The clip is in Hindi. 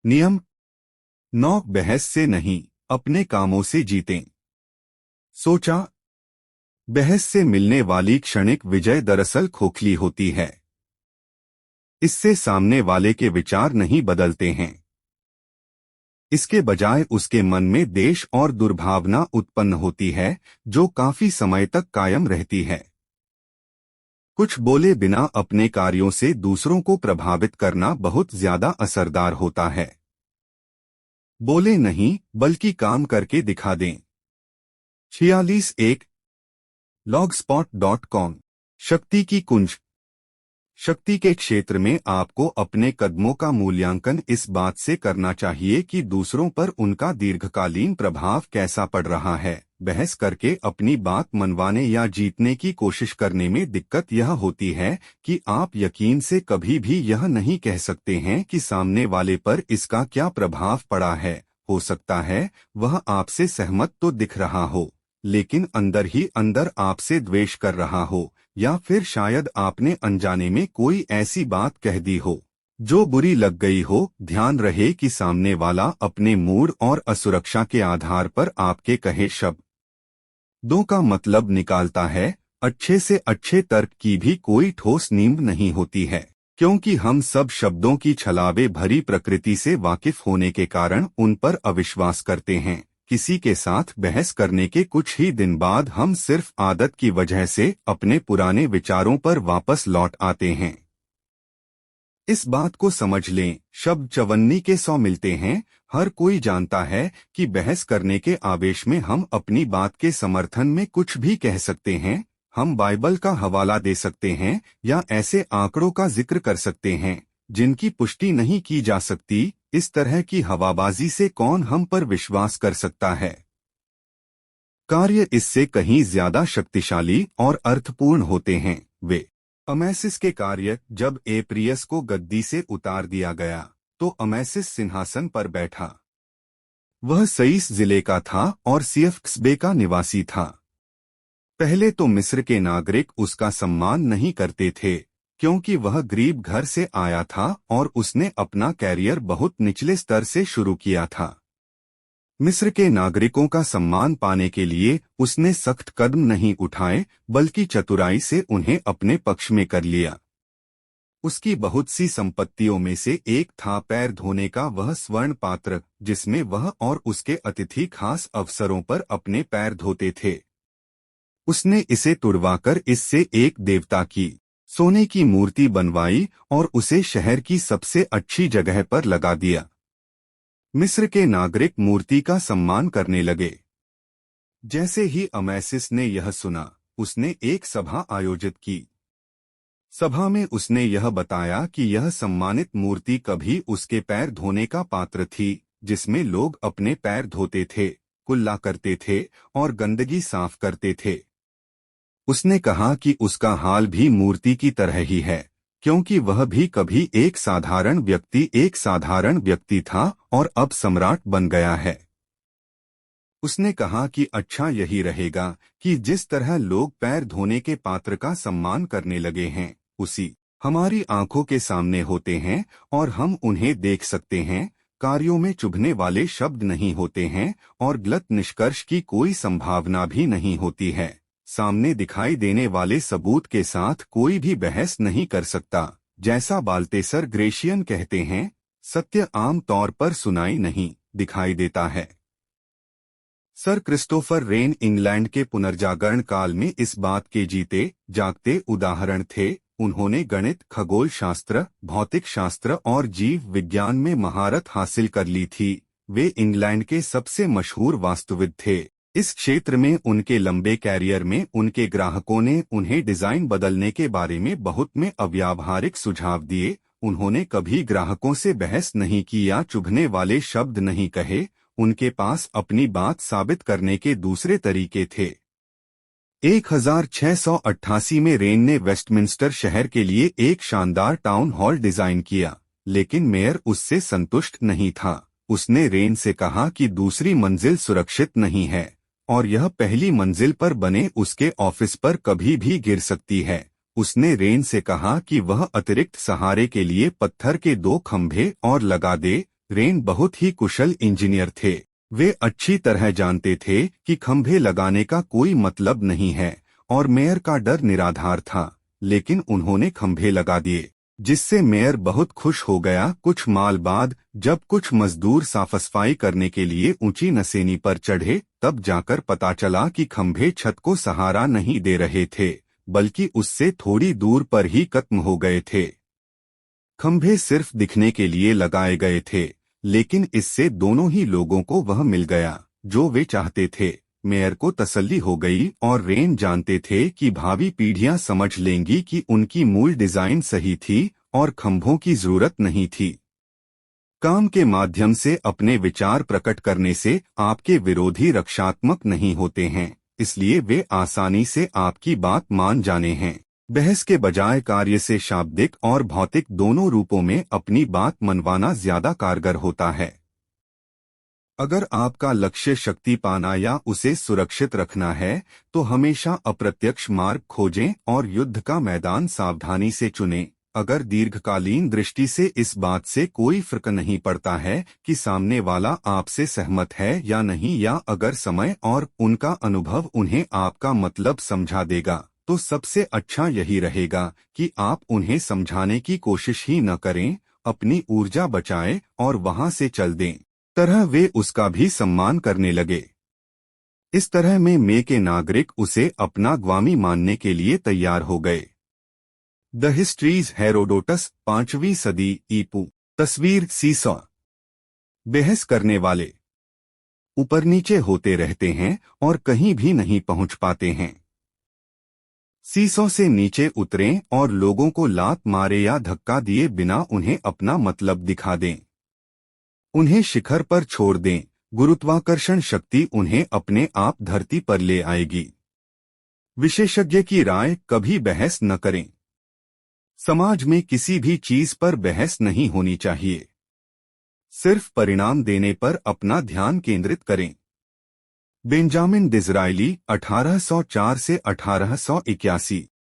नियम 9 बहस से नहीं, अपने कामों से जीतें। सोचा, बहस से मिलने वाली क्षणिक विजय दरअसल खोखली होती है। इससे सामने वाले के विचार नहीं बदलते हैं। इसके बजाय उसके मन में द्वेष और दुर्भावना उत्पन्न होती है, जो काफी समय तक कायम रहती है। कुछ बोले बिना अपने कार्यों से दूसरों को प्रभावित करना बहुत ज्यादा असरदार होता है। बोले नहीं, बल्कि काम करके दिखा दें। 46.1 blogspot.com। शक्ति की कुंज। शक्ति के क्षेत्र में आपको अपने कदमों का मूल्यांकन इस बात से करना चाहिए कि दूसरों पर उनका दीर्घकालीन प्रभाव कैसा पड़ रहा है। बहस करके अपनी बात मनवाने या जीतने की कोशिश करने में दिक्कत यह होती है कि आप यकीन से कभी भी यह नहीं कह सकते हैं कि सामने वाले पर इसका क्या प्रभाव पड़ा है। हो सकता है वह आपसे सहमत तो दिख रहा हो, लेकिन अंदर ही अंदर आपसे द्वेष कर रहा हो, या फिर शायद आपने अनजाने में कोई ऐसी बात कह दी हो जो बुरी लग गई हो। ध्यान रहे कि सामने वाला अपने मूड और असुरक्षा के आधार पर आपके कहे शब्दों का मतलब निकालता है। अच्छे से अच्छे तर्क की भी कोई ठोस नींव नहीं होती है, क्योंकि हम सब शब्दों की छलावे भरी प्रकृति से वाकिफ होने के कारण उन पर अविश्वास करते हैं। किसी के साथ बहस करने के कुछ ही दिन बाद हम सिर्फ आदत की वजह से अपने पुराने विचारों पर वापस लौट आते हैं। इस बात को समझ लें, शब्द चवन्नी के 100 मिलते हैं। हर कोई जानता है कि बहस करने के आवेश में हम अपनी बात के समर्थन में कुछ भी कह सकते हैं। हम बाइबल का हवाला दे सकते हैं या ऐसे आंकड़ों का जिक्र कर सकते हैं जिनकी पुष्टि नहीं की जा सकती। इस तरह की हवाबाजी से कौन हम पर विश्वास कर सकता है। कार्य इससे कहीं ज्यादा शक्तिशाली और अर्थपूर्ण होते हैं। वे अमेसिस के कार्य। जब एप्रियस को गद्दी से उतार दिया गया तो अमेसिस सिंहासन पर बैठा। वह सईस जिले का था और सियफ्क्सबे का निवासी था। पहले तो मिस्र के नागरिक उसका सम्मान नहीं करते थे, क्योंकि वह गरीब घर से आया था और उसने अपना कैरियर बहुत निचले स्तर से शुरू किया था। मिस्र के नागरिकों का सम्मान पाने के लिए उसने सख्त कदम नहीं उठाए, बल्कि चतुराई से उन्हें अपने पक्ष में कर लिया। उसकी बहुत सी संपत्तियों में से एक था पैर धोने का वह स्वर्ण पात्र, जिसमें वह और उसके अतिथि खास अवसरों पर अपने पैर धोते थे। उसने इसे तुड़वाकर इससे एक देवता की सोने की मूर्ति बनवाई और उसे शहर की सबसे अच्छी जगह पर लगा दिया। मिस्र के नागरिक मूर्ति का सम्मान करने लगे। जैसे ही अमेसिस ने यह सुना, उसने एक सभा आयोजित की। सभा में उसने यह बताया कि यह सम्मानित मूर्ति कभी उसके पैर धोने का पात्र थी, जिसमें लोग अपने पैर धोते थे, कुल्ला करते थे और गंदगी साफ करते थे। उसने कहा कि उसका हाल भी मूर्ति की तरह ही है, क्योंकि वह भी कभी एक साधारण व्यक्ति था और अब सम्राट बन गया है। उसने कहा कि अच्छा यही रहेगा कि जिस तरह लोग पैर धोने के पात्र का सम्मान करने लगे हैं, उसी हमारी आंखों के सामने होते हैं और हम उन्हें देख सकते हैं। कार्यों में चुभने वाले शब्द नहीं होते हैं और गलत निष्कर्ष की कोई संभावना भी नहीं होती है। सामने दिखाई देने वाले सबूत के साथ कोई भी बहस नहीं कर सकता। जैसा बाल्तेसर ग्रेशियन कहते हैं, सत्य आम तौर पर सुनाई नहीं दिखाई देता है। सर क्रिस्टोफर रेन इंग्लैंड के पुनर्जागरण काल में इस बात के जीते जागते उदाहरण थे। उन्होंने गणित, खगोल शास्त्र, भौतिक शास्त्र और जीव विज्ञान में महारत हासिल कर ली थी। वे इंग्लैंड के सबसे मशहूर वास्तुविद थे। इस क्षेत्र में उनके लंबे कैरियर में उनके ग्राहकों ने उन्हें डिजाइन बदलने के बारे में बहुत में अव्यावहारिक सुझाव दिए। उन्होंने कभी ग्राहकों से बहस नहीं की या चुभने वाले शब्द नहीं कहे। उनके पास अपनी बात साबित करने के दूसरे तरीके थे। 1688 में रेन ने वेस्टमिंस्टर शहर के लिए एक शानदार टाउन हॉल डिजाइन किया, लेकिन मेयर उससे संतुष्ट नहीं था। उसने रेन से कहा कि दूसरी मंजिल सुरक्षित नहीं है और यह पहली मंजिल पर बने उसके ऑफिस पर कभी भी गिर सकती है। उसने रेन से कहा कि वह अतिरिक्त सहारे के लिए पत्थर के 2 खंभे और लगा दे, रेन बहुत ही कुशल इंजीनियर थे। वे अच्छी तरह जानते थे कि खंभे लगाने का कोई मतलब नहीं है और मेयर का डर निराधार था, लेकिन उन्होंने खंभे लगा दिए, जिससे मेयर बहुत खुश हो गया। कुछ माल बाद जब कुछ मजदूर साफ-सफाई करने के लिए ऊंची नसेनी पर चढ़े, तब जाकर पता चला कि खंभे छत को सहारा नहीं दे रहे थे, बल्कि उससे थोड़ी दूर पर ही खत्म हो गए थे। खंभे सिर्फ दिखने के लिए लगाए गए थे, लेकिन इससे दोनों ही लोगों को वह मिल गया जो वे चाहते थे। मेयर को तसल्ली हो गई और रेन जानते थे कि भावी पीढ़ियां समझ लेंगी कि उनकी मूल डिजाइन सही थी और खंभों की जरूरत नहीं थी। काम के माध्यम से अपने विचार प्रकट करने से आपके विरोधी रक्षात्मक नहीं होते हैं, इसलिए वे आसानी से आपकी बात मान जाने हैं। बहस के बजाय कार्य से शाब्दिक और भौतिक दोनों रूपों में अपनी बात मनवाना ज्यादा कारगर होता है। अगर आपका लक्ष्य शक्ति पाना या उसे सुरक्षित रखना है, तो हमेशा अप्रत्यक्ष मार्ग खोजें और युद्ध का मैदान सावधानी से चुनें। अगर दीर्घकालीन दृष्टि से इस बात से कोई फर्क नहीं पड़ता है कि सामने वाला आपसे सहमत है या नहीं, या अगर समय और उनका अनुभव उन्हें आपका मतलब समझा देगा, तो सबसे अच्छा यही रहेगा कि आप उन्हें समझाने की कोशिश ही न करें, अपनी ऊर्जा बचाएं और वहां से चल दें। तरह वे उसका भी सम्मान करने लगे। इस तरह में के नागरिक उसे अपना ग्वामी मानने के लिए तैयार हो गए। द हिस्ट्रीज हेरोडोटस 5वीं सदी ईपू। तस्वीर सीसॉ। बहस करने वाले ऊपर नीचे होते रहते हैं और कहीं भी नहीं पहुंच पाते हैं। सीसॉ से नीचे उतरें और लोगों को लात मारे या धक्का दिए बिना उन्हें अपना मतलब दिखा दें। उन्हें शिखर पर छोड़ दें, गुरुत्वाकर्षण शक्ति उन्हें अपने आप धरती पर ले आएगी। विशेषज्ञ की राय कभी बहस न करें। समाज में किसी भी चीज पर बहस नहीं होनी चाहिए। सिर्फ परिणाम देने पर अपना ध्यान केंद्रित करें। बेंजामिन डिज़रायली 1804 से 1881।